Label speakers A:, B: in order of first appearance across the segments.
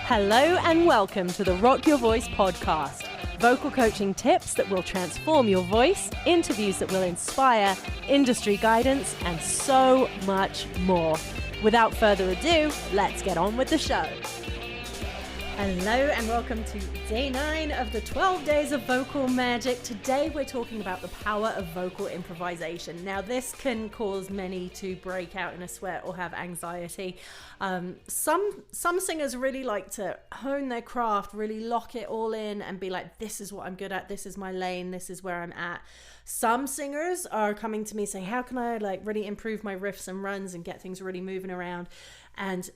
A: Hello and welcome to the Rock Your Voice podcast. Vocal coaching tips that will transform your voice, interviews that will inspire, industry guidance, and so much more. Without further ado, let's get on with the show. Hello and welcome to day 9 of the 12 days of vocal magic. Today we're talking about the power of vocal improvisation. Now this can cause many to break out in a sweat or have anxiety. Some singers really like to hone their craft, really lock it all in and be like, this is what I'm good at, this is my lane, this is where I'm at. Some singers are coming to me saying, how can I really improve my riffs and runs and get things really moving around and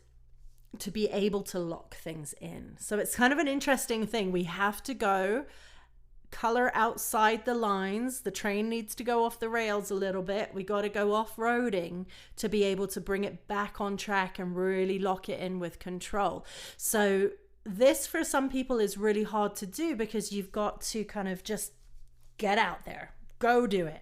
A: to be able to lock things in. So it's kind of an interesting thing. We have to go color outside the lines. The train needs to go off the rails a little bit. We got to go off-roading to be able to bring it back on track and really lock it in with control. So this for some people is really hard to do because you've got to kind of just get out there, go do it.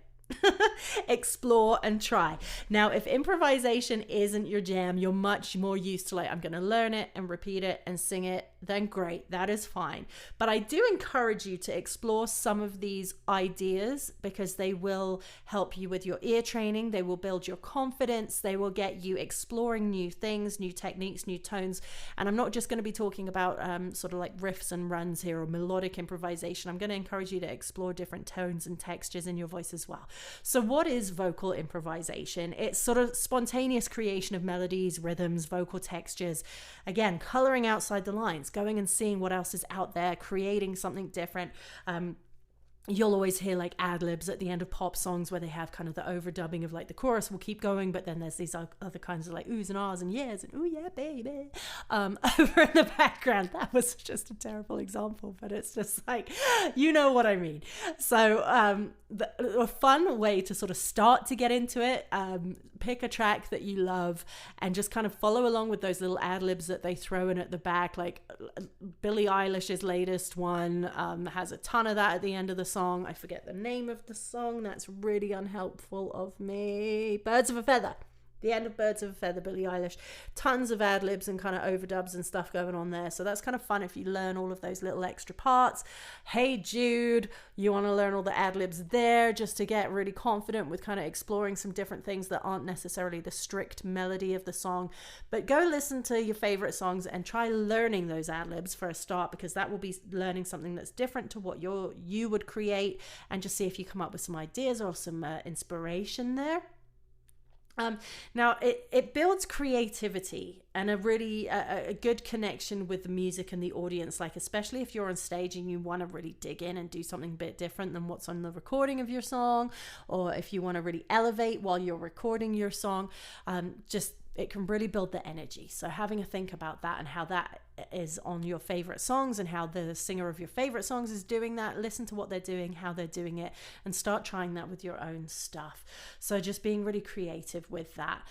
A: Explore and try. Now, if improvisation isn't your jam, you're much more used to I'm going to learn it and repeat it and sing it, then great, that is fine. But I do encourage you to explore some of these ideas because they will help you with your ear training, they will build your confidence, they will get you exploring new things, new techniques, new tones. And I'm not just going to be talking about sort of like riffs and runs here or melodic improvisation. I'm going to encourage you to explore different tones and textures in your voice as well. So what is vocal improvisation? It's sort of spontaneous creation of melodies, rhythms, vocal textures. Again, coloring outside the lines, going and seeing what else is out there, creating something different. You'll always hear ad-libs at the end of pop songs where they have kind of the overdubbing of the chorus will keep going, but then there's these other kinds of oohs and ahs and yeahs and ooh yeah baby over in the background. That was just a terrible example, but it's just you know what I mean. So a fun way to sort of start to get into it, pick a track that you love and just kind of follow along with those little ad-libs that they throw in at the back. Billie Eilish's latest one has a ton of that at the end of the song. I forget the name of the song. That's really unhelpful of me. Birds of a Feather. The end of Birds of a Feather, Billie Eilish. Tons of ad-libs and kind of overdubs and stuff going on there. So that's kind of fun if you learn all of those little extra parts. Hey Jude, you want to learn all the ad-libs there just to get really confident with kind of exploring some different things that aren't necessarily the strict melody of the song. But go listen to your favorite songs and try learning those ad-libs for a start, because that will be learning something that's different to what you would create, and just see if you come up with some ideas or some inspiration there. Now it builds creativity and a really a good connection with the music and the audience, especially if you're on stage and you want to really dig in and do something a bit different than what's on the recording of your song, or if you want to really elevate while you're recording your song, it can really build the energy. So having a think about that and how that is on your favorite songs and how the singer of your favorite songs is doing that. Listen to what they're doing, how they're doing it, and start trying that with your own stuff. So just being really creative with that.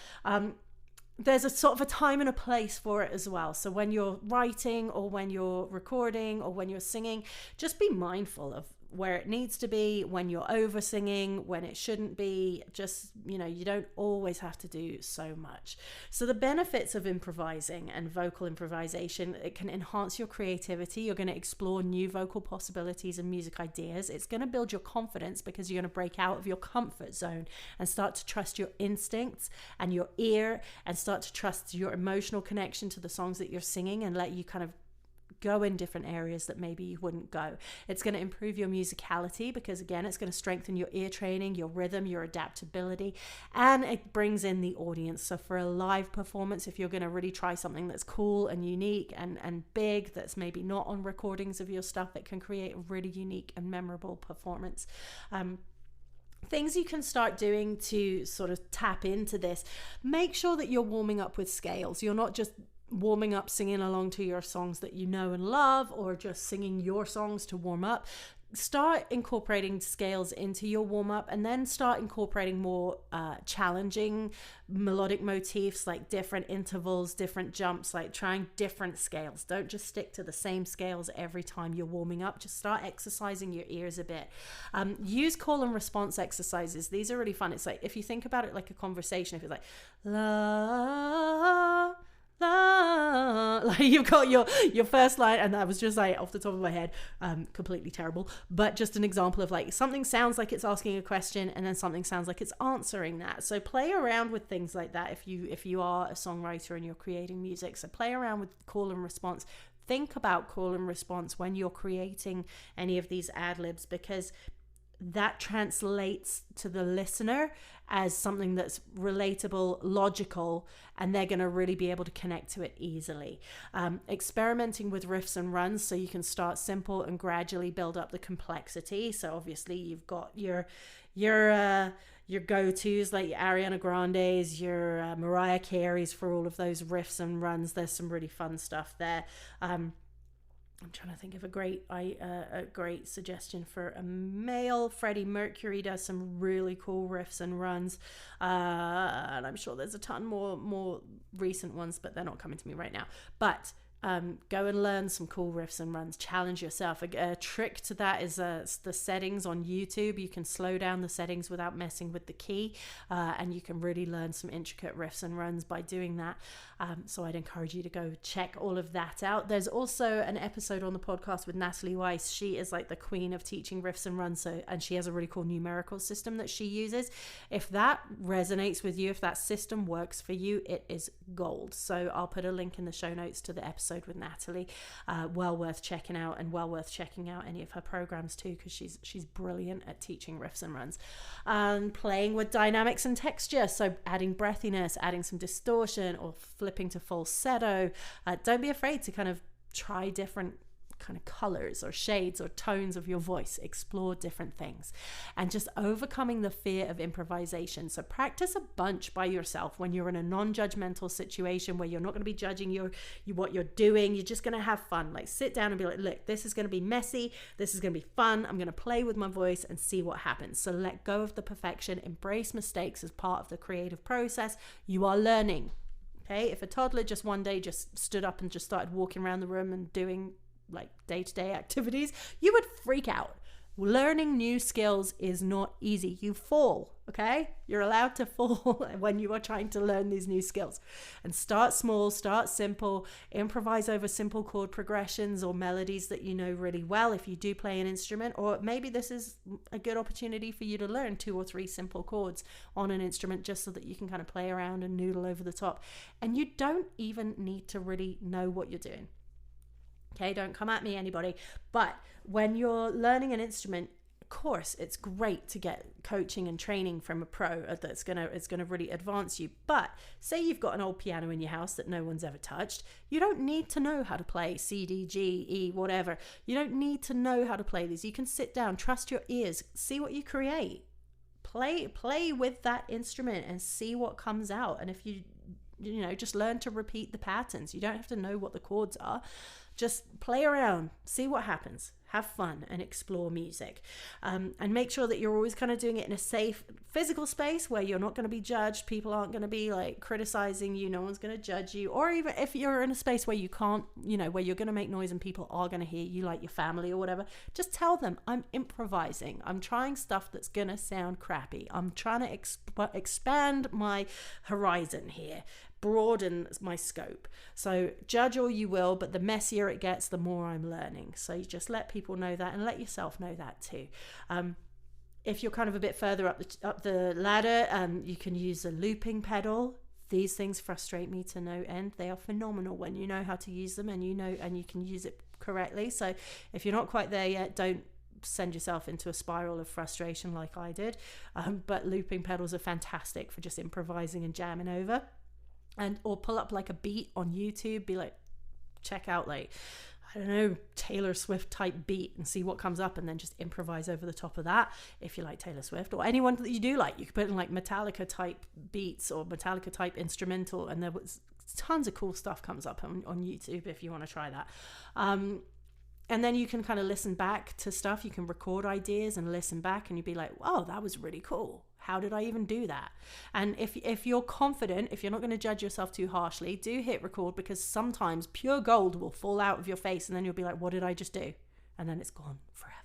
A: There's a sort of a time and a place for it as well. So when you're writing or when you're recording or when you're singing, just be mindful of where it needs to be, when you're over singing, when it shouldn't be. Just, you don't always have to do so much. So the benefits of improvising and vocal improvisation, it can enhance your creativity. You're going to explore new vocal possibilities and music ideas. It's going to build your confidence because you're going to break out of your comfort zone and start to trust your instincts and your ear, and start to trust your emotional connection to the songs that you're singing, and let you kind of go in different areas that maybe you wouldn't go. It's going to improve your musicality because, again, it's going to strengthen your ear training, your rhythm, your adaptability, and it brings in the audience. So for a live performance, if you're going to really try something that's cool and unique and big, that's maybe not on recordings of your stuff, it can create a really unique and memorable performance. Things you can start doing to sort of tap into this: make sure that you're warming up with scales. You're not just warming up singing along to your songs that you know and love, or just singing your songs to warm up. Start incorporating scales into your warm-up, and then start incorporating more challenging melodic motifs, like different intervals, different jumps, trying different scales. Don't just stick to the same scales every time you're warming up. Just start exercising your ears a bit. Use call and response exercises. These are really fun. It's if you think about it like a conversation, if it's la la, like you've got your first line, and that was just like off the top of my head, completely terrible, but just an example of like something sounds like it's asking a question and then something sounds like it's answering that. So play around with things like that if you are a songwriter and you're creating music. So play around with call and response. Think about call and response when you're creating any of these ad libs, because that translates to the listener as something that's relatable, logical, and they're going to really be able to connect to it easily. Experimenting with riffs and runs, so you can start simple and gradually build up the complexity. So obviously you've got your go-tos like your Ariana Grande's, your Mariah Carey's for all of those riffs and runs. There's some really fun stuff there. I'm trying to think of a great suggestion for a male. Freddie Mercury does some really cool riffs and runs, and I'm sure there's a ton more recent ones, but they're not coming to me right now. But go and learn some cool riffs and runs. Challenge yourself. A trick to that is the settings on YouTube. You can slow down the settings without messing with the key, and you can really learn some intricate riffs and runs by doing that. So I'd encourage you to go check all of that out. There's also an episode on the podcast with Natalie Weiss. She is like the queen of teaching riffs and runs, and she has a really cool numerical system that she uses. If that resonates with you, if that system works for you, it is gold. So I'll put a link in the show notes to the episode with Natalie. Well worth checking out, and well worth checking out any of her programs too, because she's brilliant at teaching riffs and runs. Playing with dynamics and texture, so adding breathiness, adding some distortion, or flipping to falsetto. Don't be afraid to kind of try different kind of colors or shades or tones of your voice. Explore different things, and just overcoming the fear of improvisation. So practice a bunch by yourself when you're in a non-judgmental situation where you're not going to be judging what you're doing. You're just going to have fun. Like sit down and be like, look, this is going to be messy, this is going to be fun, I'm going to play with my voice and see what happens. So let go of the perfection, embrace mistakes as part of the creative process. You are learning. Okay, if a toddler just one day just stood up and just started walking around the room and doing like day-to-day activities, you would freak out. Learning new skills is not easy. You fall, okay? You're allowed to fall when you are trying to learn these new skills. And start small, start simple, improvise over simple chord progressions or melodies that you know really well if you do play an instrument, or maybe this is a good opportunity for you to learn 2 or 3 simple chords on an instrument just so that you can kind of play around and noodle over the top. And you don't even need to really know what you're doing. Okay, don't come at me, anybody. But when you're learning an instrument, of course, it's great to get coaching and training from a pro it's gonna really advance you. But say you've got an old piano in your house that no one's ever touched. You don't need to know how to play C, D, G, E, whatever. You don't need to know how to play these. You can sit down, trust your ears, see what you create. Play with that instrument and see what comes out. And if you just learn to repeat the patterns. You don't have to know what the chords are. Just play around, see what happens, have fun, and explore music. And make sure that you're always kind of doing it in a safe physical space where you're not going to be judged. People aren't going to be like criticizing you. No one's going to judge you. Or even if you're in a space where you can't, where you're going to make noise and people are going to hear you, like your family or whatever, just tell them, I'm improvising. I'm trying stuff that's going to sound crappy. I'm trying to expand my horizon here. Broaden my scope. So judge all you will, but the messier it gets, the more I'm learning. So you just let people know that, and let yourself know that too. If you're kind of a bit further up the ladder, you can use a looping pedal. These things frustrate me to no end. They are phenomenal when you know how to use them, and you can use it correctly. So if you're not quite there yet, don't send yourself into a spiral of frustration like I did. But looping pedals are fantastic for just improvising and jamming over. Or pull up like a beat on YouTube, be like, check out like, I don't know, Taylor Swift type beat and see what comes up, and then just improvise over the top of that. If you like Taylor Swift or anyone that you do like, you could put in like Metallica type beats or Metallica type instrumental, and there was tons of cool stuff comes up on YouTube if you want to try that. And then you can kind of listen back to stuff. You can record ideas and listen back, and you'd be like, wow, that was really cool. How did I even do that? And if you're confident, if you're not going to judge yourself too harshly, do hit record, because sometimes pure gold will fall out of your face and then you'll be like, what did I just do? And then it's gone forever.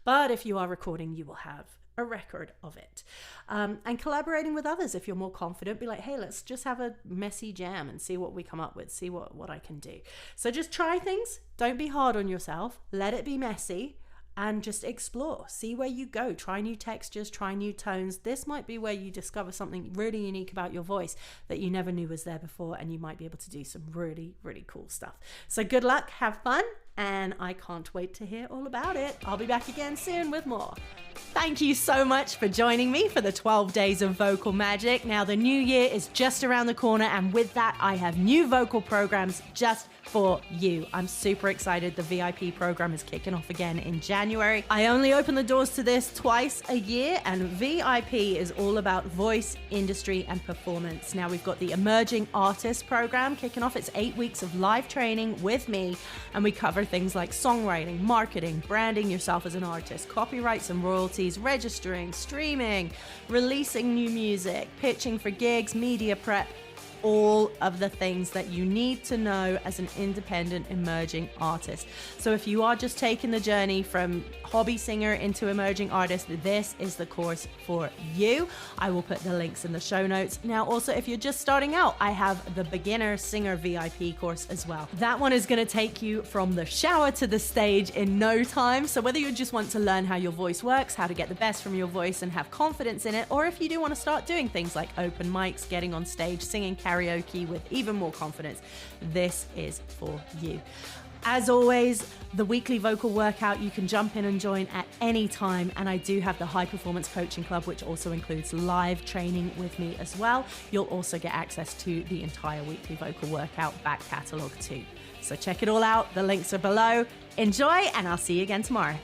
A: But if you are recording, you will have
B: a record of it. And collaborating with others if you're more confident, be like, hey, let's just have a messy jam and see what we come up with, see what I can do. So just try things, don't be hard on yourself, let it be messy, and just explore, see where you go, try new textures, try new tones. This might be where you discover something really unique about your voice that you never knew was there before, and you might be able to do some really, really cool stuff. So good luck, have fun, and I can't wait to hear all about it. I'll be back again soon with more. Thank you so much for joining me for the 12 days of vocal magic. Now the new year is just around the corner, and with that I have new vocal programs just for you. I'm super excited. The VIP program is kicking off again in January. I only open the doors to this twice a year, and VIP is all about voice, industry, and performance. Now we've got the Emerging Artist program kicking off. It's 8 weeks of live training with me, and we cover things like songwriting, marketing, branding yourself as an artist, copyrights and royalties, registering, streaming, releasing new music, pitching for gigs, media prep, all of the things that you need to know as an independent emerging artist. So if you are just taking the journey from hobby singer into emerging artist, this is the course for you. I will put the links in the show notes. Now also, if you're just starting out, I have the beginner singer VIP course as well. That one is going to take you from the shower to the stage in no time. So whether you just want to learn how your voice works, how to get the best from your voice and have confidence in it, or if you do want to start doing things like open mics, getting on stage, singing karaoke with even more confidence, this is for you. As always, the weekly vocal workout you can jump in and join at any time, and I do have the High Performance Coaching Club, which also includes live training with me as well. You'll also get access to the entire weekly vocal workout back catalogue too. So check it all out, the links are below. Enjoy, and I'll see you again tomorrow.